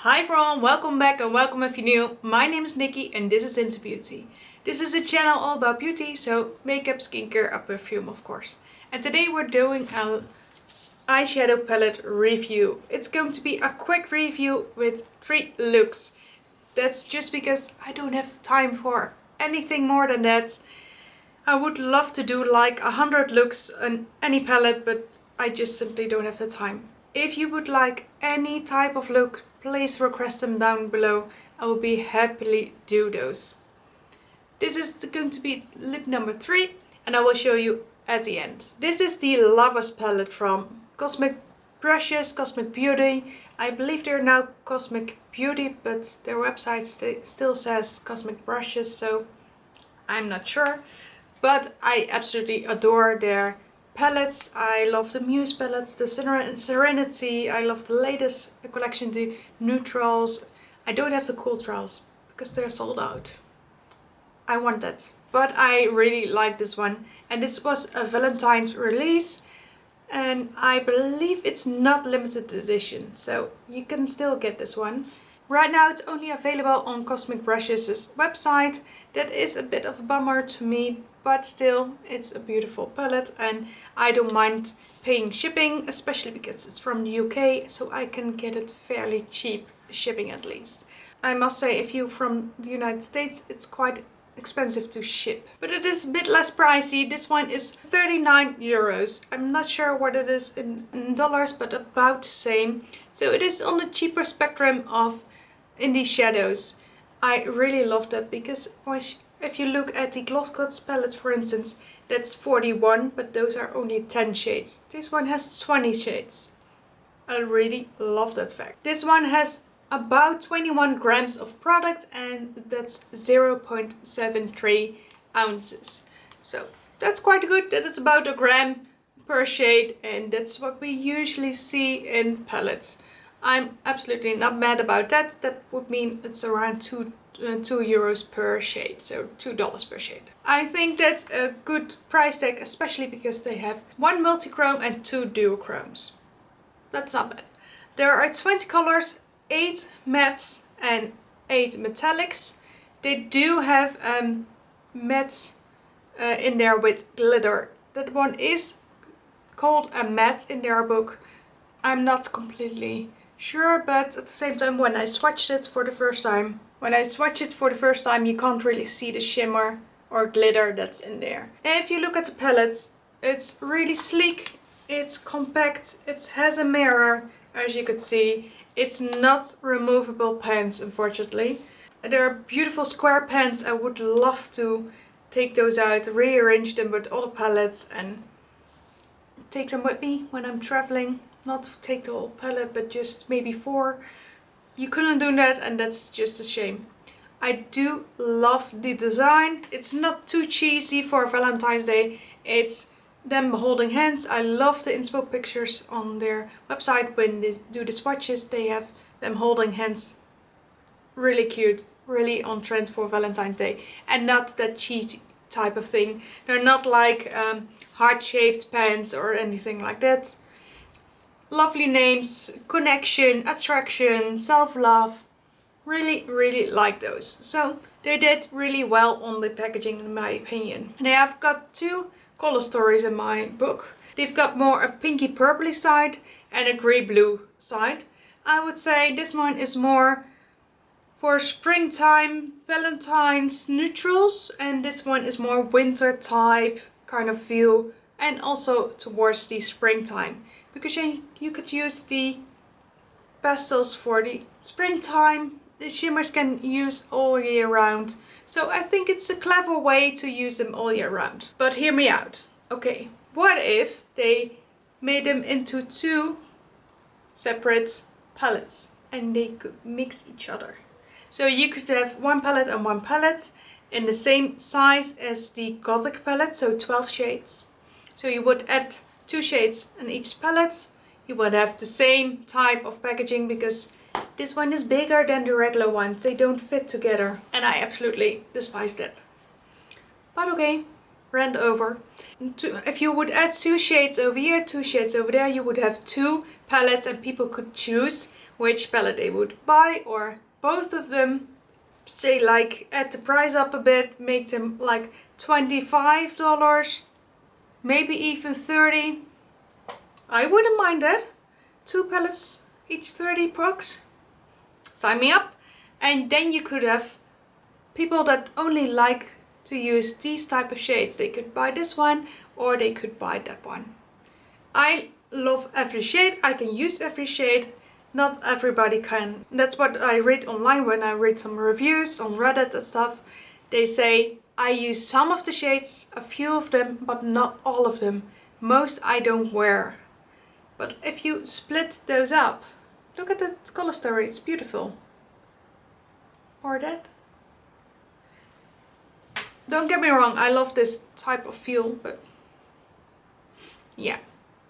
Hi everyone, welcome back and welcome if you're new. My name is Nikki and this is Into Beauty. This is a channel all about beauty, so makeup, skincare, and perfume of course. And today we're doing an eyeshadow palette review. It's going to be a quick review with 3 looks. That's just because I don't have time for anything more than that. I would love to do like 100 looks on any palette, but I just simply don't have the time. If you would like any type of look, please request them down below. I will be happily do those. This is going to be look number 3 and I will show you at the end. This is the Lovers palette from Cosmic Brushes, Cosmic Beauty. I believe they're now Cosmic Beauty, but their website still says Cosmic Brushes, so I'm not sure. But I absolutely adore their palettes. I love the Muse palettes, the Serenity. I love the latest collection, the Neutrals. I don't have the Cooltrals because they're sold out. I want that. But I really like this one. And this was a Valentine's release. And I believe it's not limited edition. So you can still get this one. Right now it's only available on Cosmic Brushes' website. That is a bit of a bummer to me, but still it's a beautiful palette and I don't mind paying shipping, especially because it's from the UK, so I can get it fairly cheap shipping at least. I must say if you're from the United States it's quite expensive to ship, but it is a bit less pricey. This one is 39 euros. I'm not sure what it is in dollars, but about the same. So it is on the cheaper spectrum of indie shadows. I really love that because if you look at the Gloss Coats palette for instance, that's 41, but those are only 10 shades. This one has 20 shades. I really love that fact. This one has about 21 grams of product and that's 0.73 ounces. So that's quite good. That is about a gram per shade and that's what we usually see in palettes. I'm absolutely not mad about that. That would mean it's around 2 euros per shade, so $2 per shade. I think that's a good price tag, especially because they have 1 multi-chrome and 2 duochromes. That's not bad. There are 20 colors, 8 mattes and 8 metallics. They do have mattes in there with glitter. That one is called a matte in their book. I'm not completely sure, but at the same time when I swatched it for the first time, you can't really see the shimmer or glitter that's in there. And if you look at the palettes, it's really sleek, it's compact, it has a mirror as you could see. It's not removable pens, unfortunately. There are beautiful square pens. I would love to take those out, rearrange them with other palettes and take them with me when I'm traveling. Not take the whole palette, but just maybe 4. You couldn't do that and that's just a shame. I do love the design. It's not too cheesy for Valentine's Day. It's them holding hands. I love the inspo pictures on their website when they do the swatches. They have them holding hands. Really cute. Really on trend for Valentine's Day. And not that cheesy type of thing. They're not like heart-shaped pens or anything like that. Lovely names, connection, attraction, self-love. Really like those. So they did really well on the packaging in my opinion. They have got 2 color stories in my book. They've got more a pinky purpley side and a grey blue side. I would say this one is more for springtime, Valentine's neutrals, and this one is more winter type kind of feel and also towards the springtime. Because you could use the pastels for the springtime. The shimmers can use all year round. So I think it's a clever way to use them all year round. But hear me out. Okay, what if they made them into 2 separate palettes and they could mix each other? So you could have 1 palette and 1 palette in the same size as the Gothic palette, so 12 shades. So you would add 2 shades in each palette. You would have the same type of packaging because this one is bigger than the regular ones. They don't fit together and I absolutely despise that. But okay, rant over. If you would add 2 shades over here, 2 shades over there, you would have 2 palettes and people could choose which palette they would buy, or both of them. Say like add the price up a bit, make them like $25, maybe even 30. I wouldn't mind that. 2 palettes, each 30 prox. Sign me up. And then you could have people that only like to use these type of shades. They could buy this one or they could buy that one. I love every shade. I can use every shade. Not everybody can. That's what I read online when I read some reviews on Reddit and stuff. They say I use some of the shades, a few of them, but not all of them. Most I don't wear. But if you split those up, look at the Colourstory, it's beautiful. Or that. Don't get me wrong, I love this type of feel, but yeah.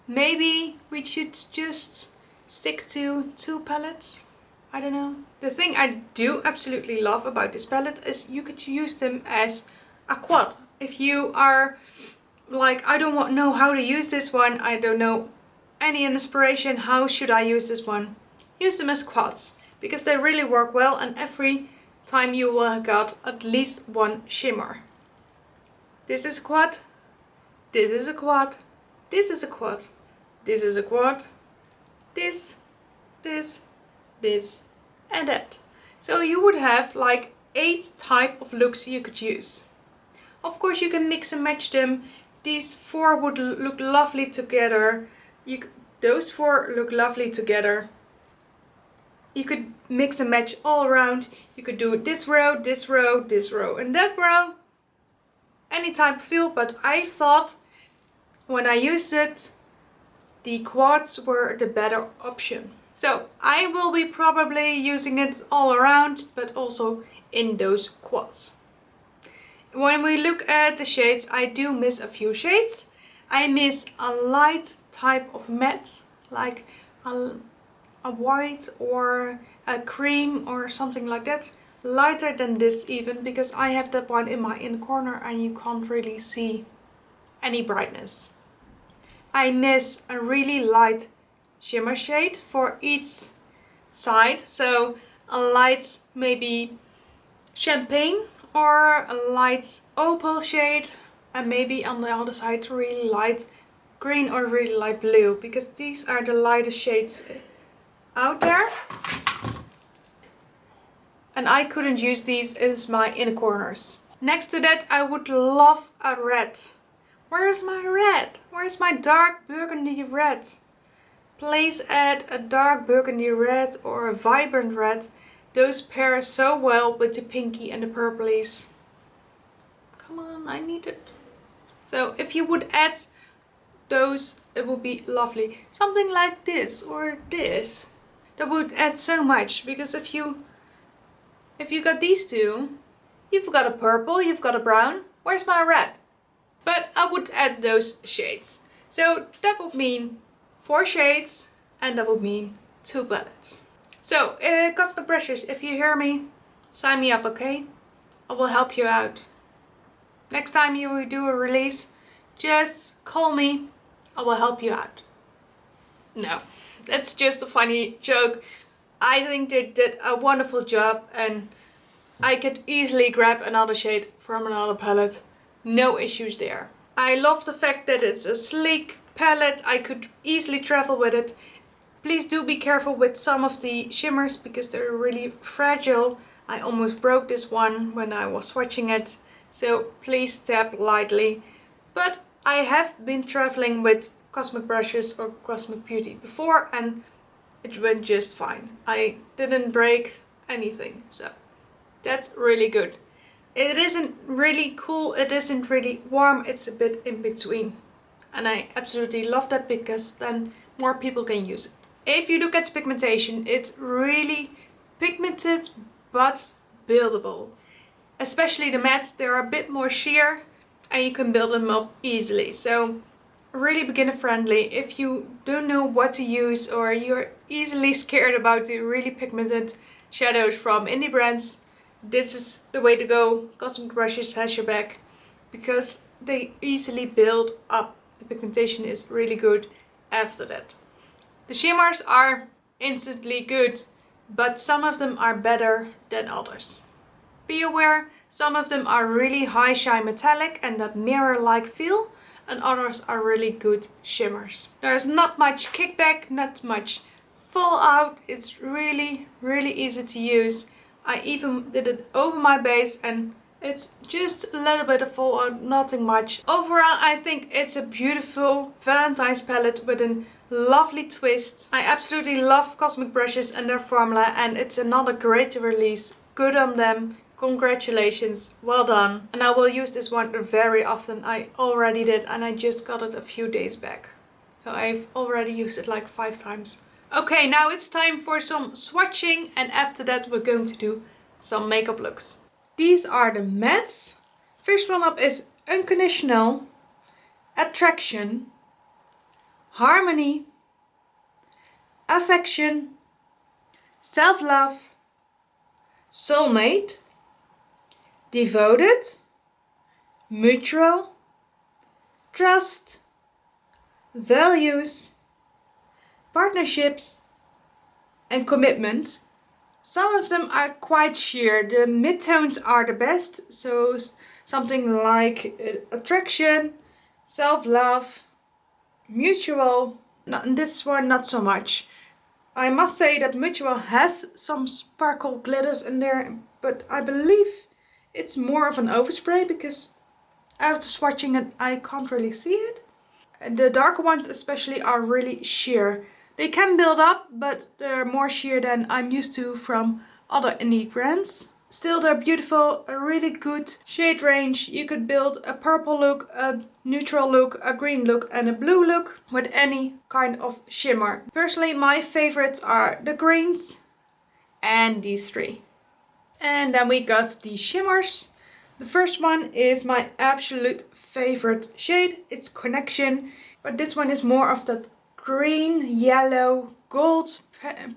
Maybe we should just stick to 2 palettes. I don't know. The thing I do absolutely love about this palette is you could use them as a quad. If you are like, I don't know how to use this one, I don't know any inspiration, how should I use this one? Use them as quads, because they really work well, and every time you will have got at least one shimmer. This is a quad, this is a quad, this is a quad, this is a quad, this, and that. So you would have like 8 type of looks you could use. Of course you can mix and match them. These 4 would look lovely together. Those 4 look lovely together. You could mix and match all around. You could do this row, this row, this row, and that row. Any type of feel, but I thought when I used it, the quads were the better option. So I will be probably using it all around, but also in those quads. When we look at the shades, I do miss a few shades. I miss a light type of matte, like a white or a cream or something like that. Lighter than this even, because I have that one in my inner corner and you can't really see any brightness. I miss a really light shimmer shade for each side. So a light maybe champagne or a light opal shade, and maybe on the other side really light green or really light blue, because these are the lightest shades out there. And I couldn't use these as my inner corners. Next to that, I would love a red. Where's my red? Where's my dark burgundy red? Please add a dark burgundy red or a vibrant red. Those pair so well with the pinky and the purplies. Come on, I need it. So if you would add those, it would be lovely. Something like this or this. That would add so much, because if you got these 2, you've got a purple, you've got a brown. Where's my red? But I would add those shades. So that would mean 4 shades, and that would mean 2 palettes. So, cosmic brushes, if you hear me, sign me up, okay? I will help you out. Next time you will do a release, just call me. I will help you out. No, that's just a funny joke. I think they did a wonderful job, and I could easily grab another shade from another palette. No issues there. I love the fact that it's a sleek palette. I could easily travel with it. Please do be careful with some of the shimmers, because they're really fragile. I almost broke this one when I was swatching it. So please tap lightly. But I have been traveling with cosmic brushes or Cosmic Beauty before, and it went just fine. I didn't break anything, so that's really good. It isn't really cool, it isn't really warm, it's a bit in between. And I absolutely love that, because then more people can use it. If you look at the pigmentation, it's really pigmented but buildable. Especially the mattes, they're a bit more sheer and you can build them up easily. So really beginner friendly. If you don't know what to use, or you're easily scared about the really pigmented shadows from indie brands, this is the way to go. Cosmic Brushes has your back, because they easily build up. The pigmentation is really good after that. The shimmers are instantly good, but some of them are better than others. Be aware, some of them are really high shine metallic and that mirror-like feel, and others are really good shimmers. There's not much kickback, not much fallout. It's really easy to use. I even did it over my base and it's just a little bit of fallout, nothing much. Overall, I think it's a beautiful Valentine's palette with a lovely twist. I absolutely love Cosmic brushes and their formula, and it's another great release. Good on them. Congratulations, well done. And I will use this one very often. I already did, and I just got it a few days back. So I've already used it like 5 times. Okay, now it's time for some swatching, and after that we're going to do some makeup looks. These are the mattes. First one up is Unconditional, Attraction, Harmony, Affection, Self-Love, Soulmate, Devoted, Mutual, Trust, Values, Partnerships, and Commitment. Some of them are quite sheer. The midtones are the best, so something like Attraction, Self-Love, Mutual. This one not so much. I must say that Mutual has some sparkle glitters in there, but I believe it's more of an overspray because after swatching it I can't really see it. And the darker ones especially are really sheer. They can build up, but they're more sheer than I'm used to from other indie brands. Still, they're beautiful, a really good shade range. You could build a purple look, a neutral look, a green look and a blue look with any kind of shimmer. Personally, my favorites are the greens and these 3. And then we got the shimmers. The first one is my absolute favorite shade. It's Connection, but this one is more of that green, yellow, gold,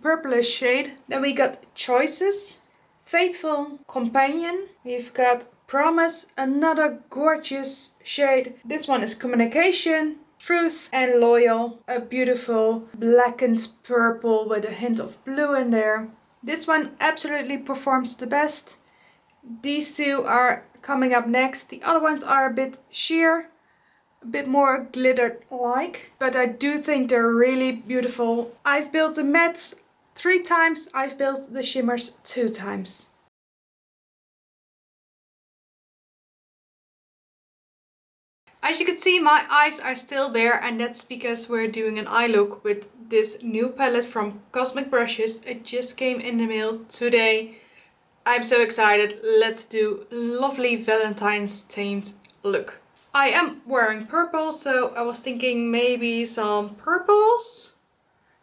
purplish shade. Then we got Choices, Faithful, Companion. We've got Promise, another gorgeous shade. This one is Communication, Truth, and Loyal. A beautiful blackened purple with a hint of blue in there. This one absolutely performs the best. These 2 are coming up next. The other ones are a bit sheer, a bit more glitter-like, but I do think they're really beautiful. I've built the mattes 3 times, I've built the shimmers 2 times. As you can see, my eyes are still bare, and that's because we're doing an eye look with this new palette from Cosmic Brushes. It just came in the mail today. I'm so excited. Let's do lovely Valentine's themed look. I am wearing purple, so I was thinking maybe some purples.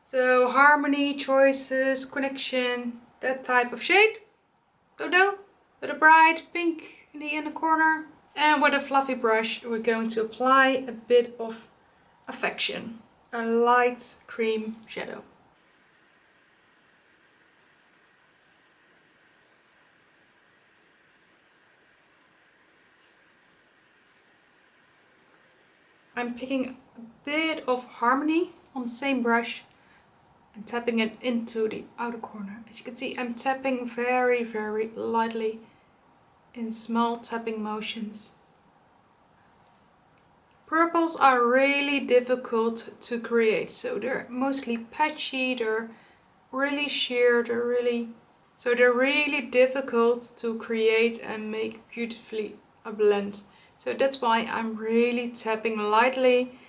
So Harmony, Choices, Connection, that type of shade. Don't know. With a bright pink in the inner corner. And with a fluffy brush we're going to apply a bit of Affection. A light cream shadow. I'm picking a bit of Harmony on the same brush and tapping it into the outer corner. As you can see, I'm tapping very lightly in small tapping motions. Purples are really difficult to create, so they're mostly patchy, they're really sheer, they're really difficult to create and make beautifully a blend. So that's why I'm really tapping lightly,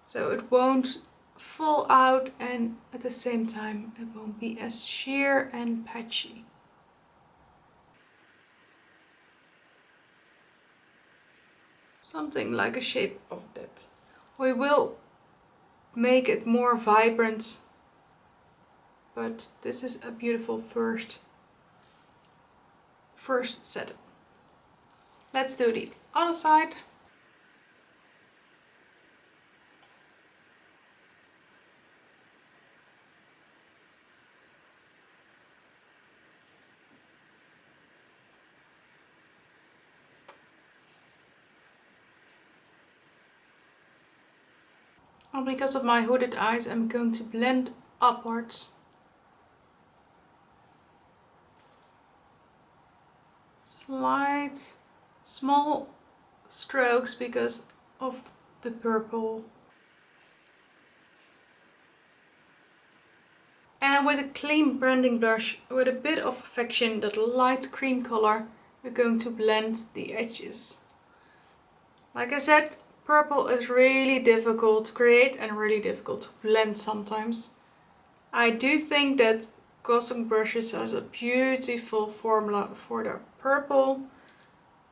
so it won't fall out and at the same time it won't be as sheer and patchy. Something like a shape of that. We will make it more vibrant, but this is a beautiful first setup. Let's do the other side. And because of my hooded eyes, I'm going to blend upwards slight small strokes because of the purple. And with a clean blending brush with a bit of affection, that light cream color, we're going to blend the edges. Like I said, purple is really difficult to create and really difficult to blend sometimes. I do think that Cosmic Brushes has a beautiful formula for the purple,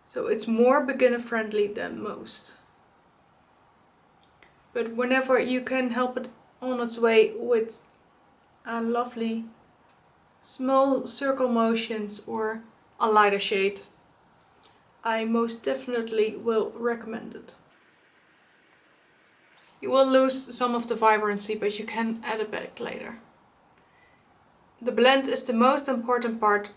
so it's more beginner friendly than most. But whenever you can help it on its way with a lovely small circle motions or a lighter shade, I most definitely will recommend it. You will lose some of the vibrancy, but you can add it back later. The blend is the most important part.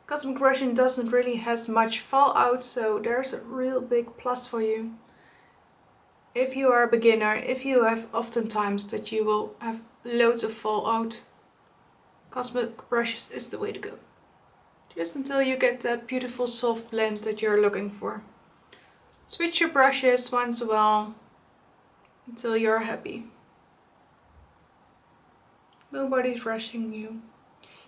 Cosmic Brushing doesn't really have much fallout, so there's a real big plus for you. If you are a beginner, if you have oftentimes that you will have loads of fallout, Cosmic Brushes is the way to go. Just until you get that beautiful soft blend that you're looking for. Switch your brushes once in a while until you're happy. Nobody's rushing you.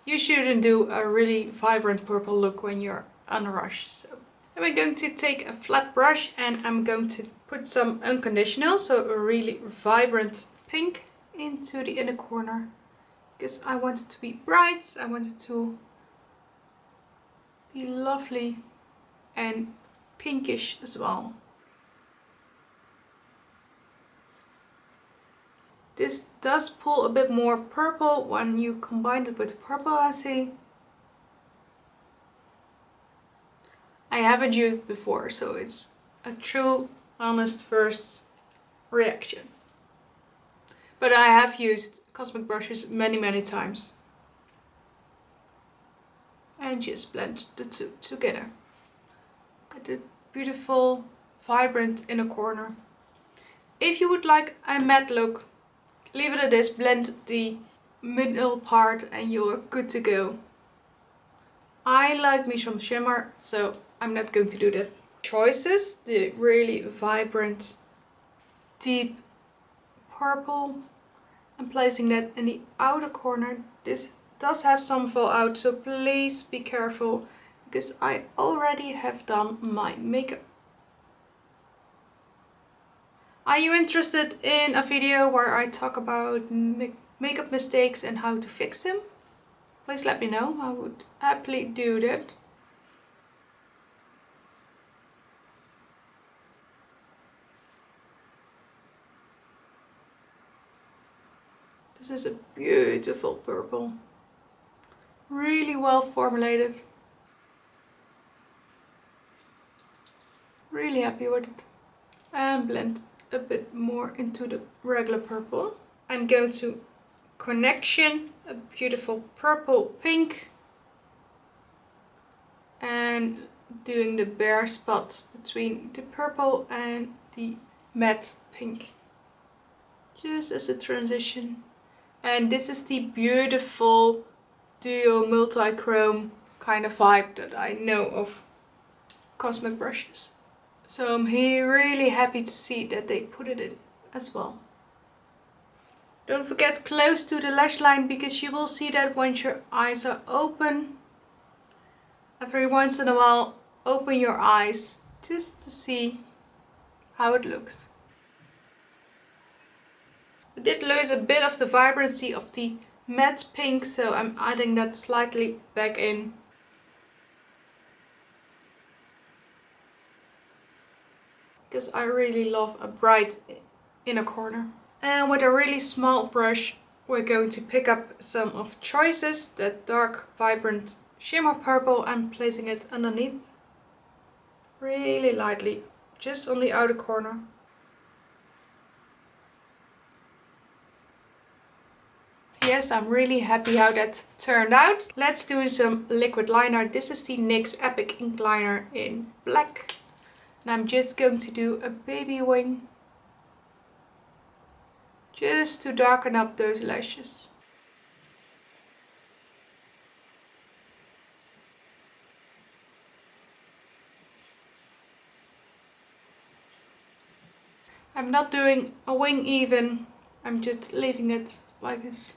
You shouldn't do a really vibrant purple look when you're unrushed. So then we're going to take a flat brush and I'm going to put some unconditional, so a really vibrant pink, into the inner corner. Because I want it to be bright, I want it to be lovely and pinkish as well. This does pull a bit more purple when you combine it with purple, I see. I haven't used it before, so it's a true, honest first reaction. But I have used Cosmic Brushes many times. And just blend the two together. Get the beautiful, vibrant inner corner. If you would like a matte look, leave it at this, blend the middle part and you're good to go. I like me some shimmer, so I'm not going to do that. Choices, the really vibrant, deep purple. I'm placing that in the outer corner. This does have some fallout, so please be careful because I already have done my makeup. Are you interested in a video where I talk about makeup mistakes and how to fix them? Please let me know, I would happily do that. This is a beautiful purple. Really well formulated. Really happy with it. And blend a bit more into the regular purple. I'm going to Connection, a beautiful purple pink. And doing the bare spot between the purple and the matte pink. Just as a transition. And this is the beautiful duo multi-chrome kind of vibe that I know of Cosmic Brushes. So I'm here really happy to see that they put it in as well. Don't forget close to the lash line because you will see that once your eyes are open. Every once in a while open your eyes just to see how it looks. We did lose a bit of the vibrancy of the matte pink, so I'm adding that slightly back in. Because I really love a bright inner corner. And with a really small brush we're going to pick up some of Choices, that dark vibrant shimmer purple, and placing it underneath. Really lightly, just on the outer corner. Yes, I'm really happy how that turned out. Let's do some liquid liner. This is the NYX Epic Ink Liner in black. And I'm just going to do a baby wing. just to darken up those lashes. I'm not doing a wing even, I'm just leaving it like this.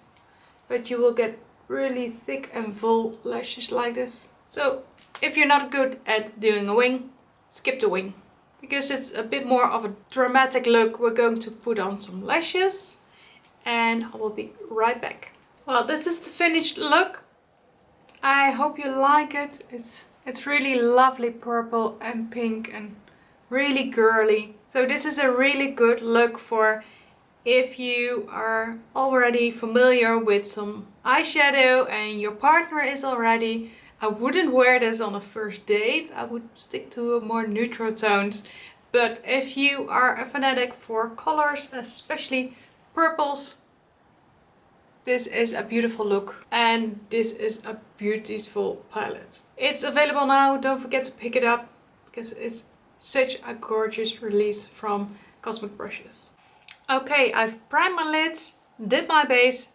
But you will get really thick and full lashes like this. So if you're not good at doing a wing, skip the wing. Because it's a bit more of a dramatic look, we're going to put on some lashes and I will be right back. Well, this is the finished look. I hope you like it. It's really lovely purple and pink and really girly. So this is a really good look for if you are already familiar with some eyeshadow and your partner is already. I wouldn't wear this on a first date. I would stick to more neutral tones. But if you are a fanatic for colors, especially purples, this is a beautiful look and this is a beautiful palette. It's available now, don't forget to pick it up because it's such a gorgeous release from Cosmic Brushes. Okay, I've primed my lids, did my base,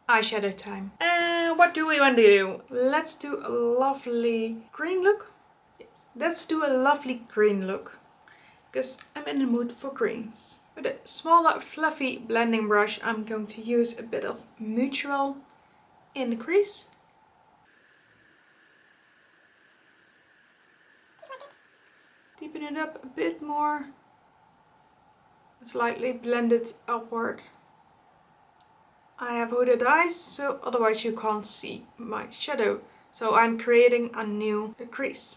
eyeshadow time. And what do we want to do? Let's do a lovely green look. Yes, let's do a lovely green look because I'm in the mood for greens. With a smaller fluffy blending brush, I'm going to use a bit of neutral in the crease. Deepen it up a bit more. Slightly blend it upward. I have hooded eyes, so otherwise you can't see my shadow. So I'm creating a new crease.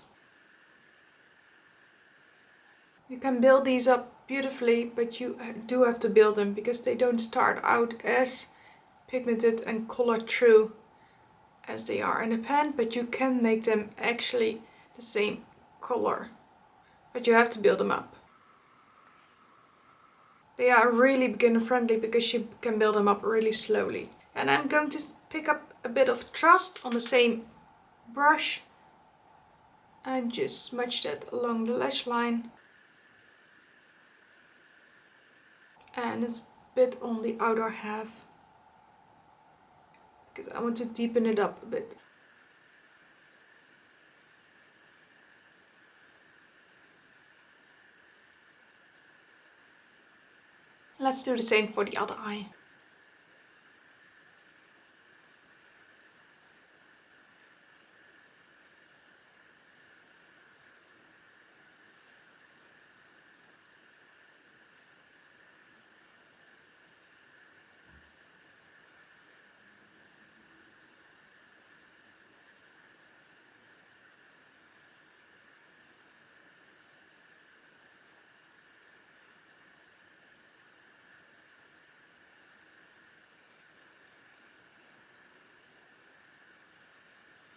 You can build these up beautifully, but you do have to build them because they don't start out as pigmented and colored through as they are in a pen, but you can make them actually the same color. But you have to build them up. They are really beginner friendly because you can build them up really slowly. And I'm going to pick up a bit of Trust on the same brush and just smudge that along the lash line. And it's a bit on the outer half because I want to deepen it up a bit. Let's do the same for the other eye.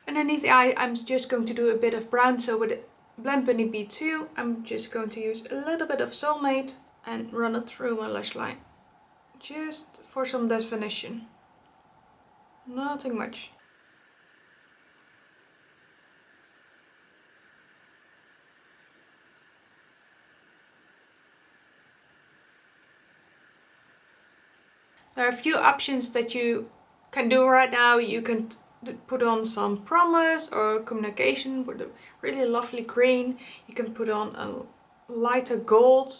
Underneath the eye, I'm just going to do a bit of brown. So with Blend Bunny B2, I'm just going to use a little bit of Soulmate and run it through my lash line. Just for some definition. Nothing much. There are a few options that you can do right now. You can put on some Promise or Communication with a really lovely green. You can put on a lighter gold,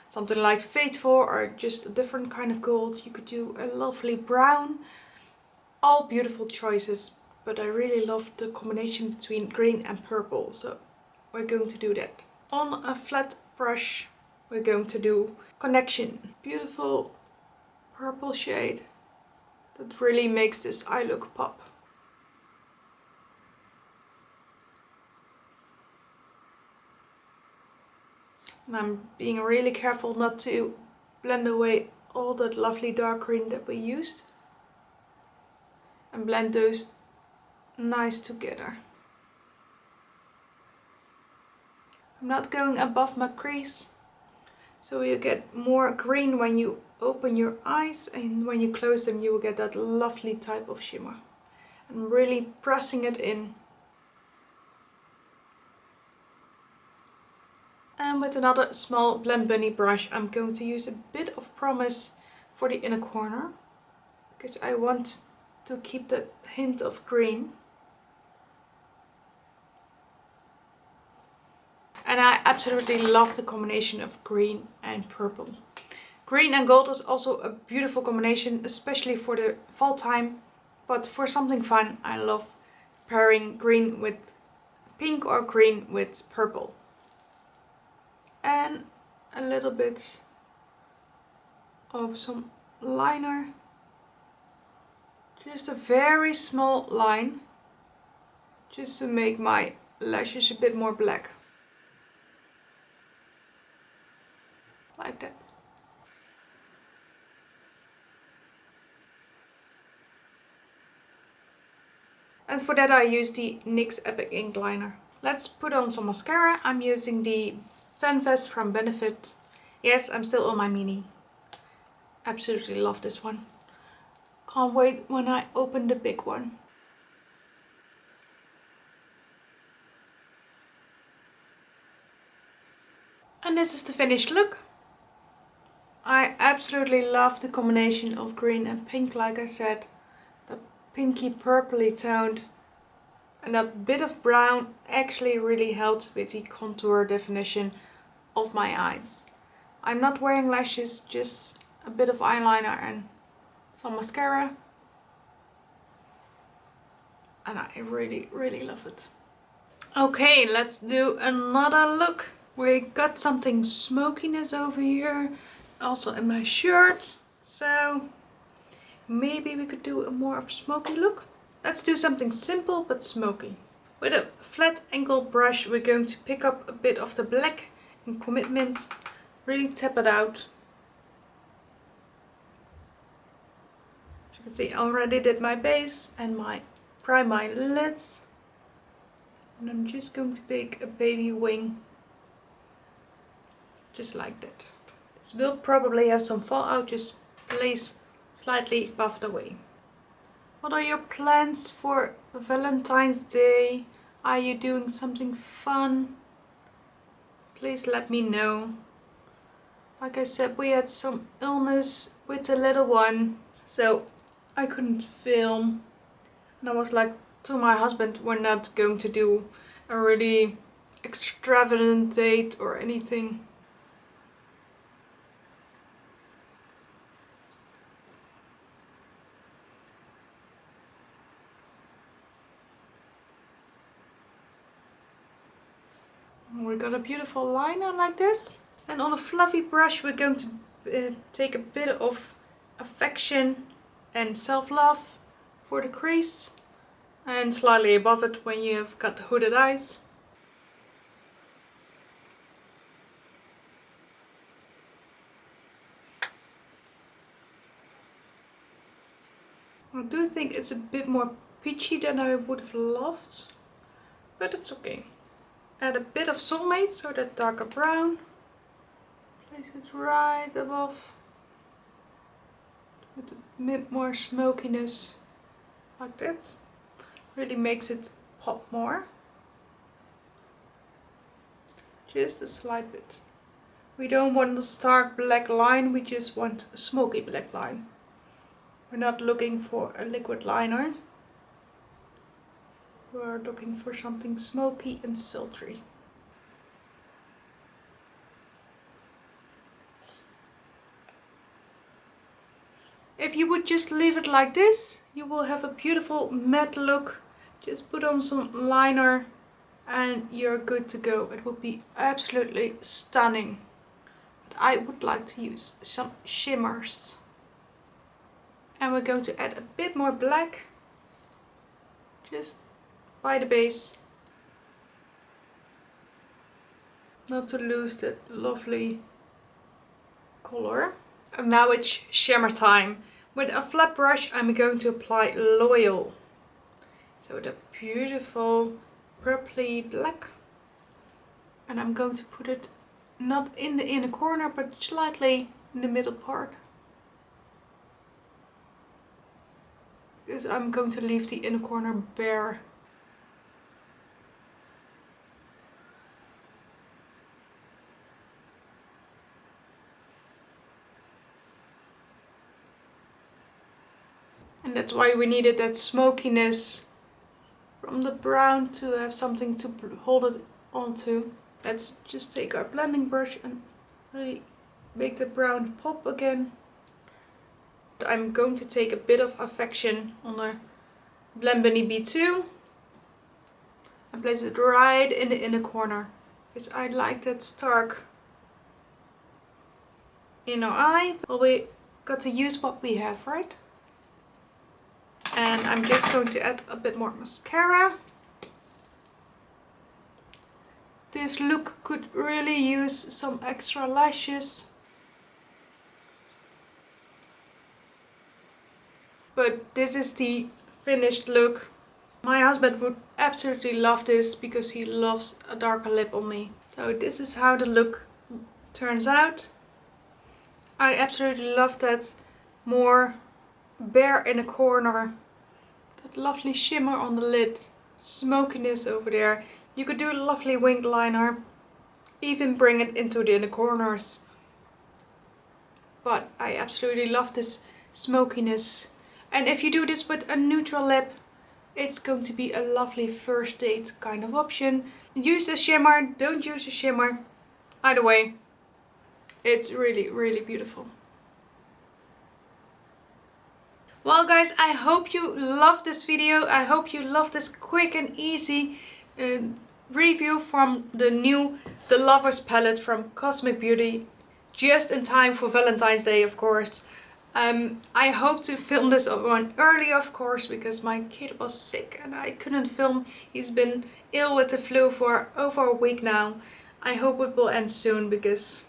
something like Faithful, or just a different kind of gold. You could do a lovely brown. All beautiful choices, but I really love the combination between green and purple, so we're going to do that. On a flat brush, we're going to do Connection. Beautiful purple shade that really makes this eye look pop. And I'm being really careful not to blend away all that lovely dark green that we used. And blend those nice together. I'm not going above my crease, so you get more green when you open your eyes, and when you close them you will get that lovely type of shimmer. I'm really pressing it in. And with another small Blend Bunny brush, I'm going to use a bit of Promise for the inner corner, because I want to keep that hint of green. And I absolutely love the combination of green and purple. Green and gold is also a beautiful combination, especially for the fall time. But for something fun, I love pairing green with pink or green with purple. And a little bit of some liner. Just a very small line, just to make my lashes a bit more black. Like that. And for that I use the NYX Epic Ink Liner. Let's put on some mascara. I'm using the Fan Vest from Benefit. Yes, I'm still on my mini. Absolutely love this one. Can't wait when I open the big one. And this is the finished look. I absolutely love the combination of green and pink, like I said. The pinky purpley toned. And that bit of brown actually really helped with the contour definition of my eyes. I'm not wearing lashes, just a bit of eyeliner and some mascara. And I really love it. Okay, let's do another look. We got something smokiness over here, also in my shirt. So maybe we could do a more of smoky look. Let's do something simple but smoky. With a flat angle brush, we're going to pick up a bit of the black in Commitment. Really tap it out. As you can see, I already did my base and prime my lids. And I'm just going to pick a baby wing. Just like that. This will probably have some fallout, just place slightly buff it away. What are your plans for Valentine's Day? Are you doing something fun? Please let me know. Like I said, we had some illness with the little one, so I couldn't film. And I was like to my husband, we're not going to do a really extravagant date or anything. We got a beautiful liner like this. And on a fluffy brush we're going to take a bit of affection and self-love for the crease. And slightly above it when you have got hooded eyes. I do think it's a bit more peachy than I would have loved. But it's okay. Add a bit of Soulmate, so that darker brown. Place it right above. With a bit more smokiness. Like that. Really makes it pop more. Just a slight bit. We don't want a stark black line, we just want a smoky black line. We're not looking for a liquid liner. We're looking for something smoky and sultry. If you would just leave it like this, you will have a beautiful matte look. Just put on some liner and you're good to go. It will be absolutely stunning. But I would like to use some shimmers. And we're going to add a bit more black. Just by the base. Not to lose that lovely color. And now it's shimmer time. With a flat brush I'm going to apply Loyal. So the beautiful purpley black. And I'm going to put it not in the inner corner but slightly in the middle part. Because I'm going to leave the inner corner bare. And that's why we needed that smokiness from the brown to have something to hold it onto. Let's just take our blending brush and really make the brown pop again. I'm going to take a bit of Affection on the Blend Bunny B2 and place it right in the inner corner, because I like that stark inner eye. Well, we got to use what we have, right? And I'm just going to add a bit more mascara. This look could really use some extra lashes. But this is the finished look. My husband would absolutely love this because he loves a darker lip on me. So this is how the look turns out. I absolutely love that more bare in a corner. That lovely shimmer on the lid. Smokiness over there. You could do a lovely winged liner. Even bring it into the inner corners. But I absolutely love this smokiness. And if you do this with a neutral lip, it's going to be a lovely first date kind of option. Use a shimmer, don't use a shimmer. Either way, it's really, really beautiful. Well guys, I hope you loved this video. I hope you loved this quick and easy review from the Lovers palette from Cosmic Beauty. Just in time for Valentine's Day, of course. I hope to film this one early, of course, because my kid was sick and I couldn't film. He's been ill with the flu for over a week now. I hope it will end soon because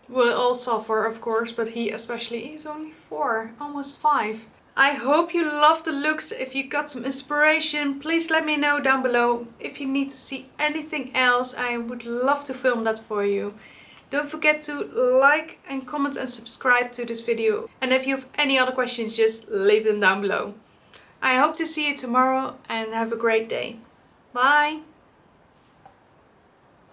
we'll all suffer, of course, but he especially. He's only 4, almost 5. I hope you loved the looks. If you got some inspiration, please let me know down below. If you need to see anything else, I would love to film that for you. Don't forget to like and comment and subscribe to this video. And if you have any other questions, just leave them down below. I hope to see you tomorrow and have a great day. Bye!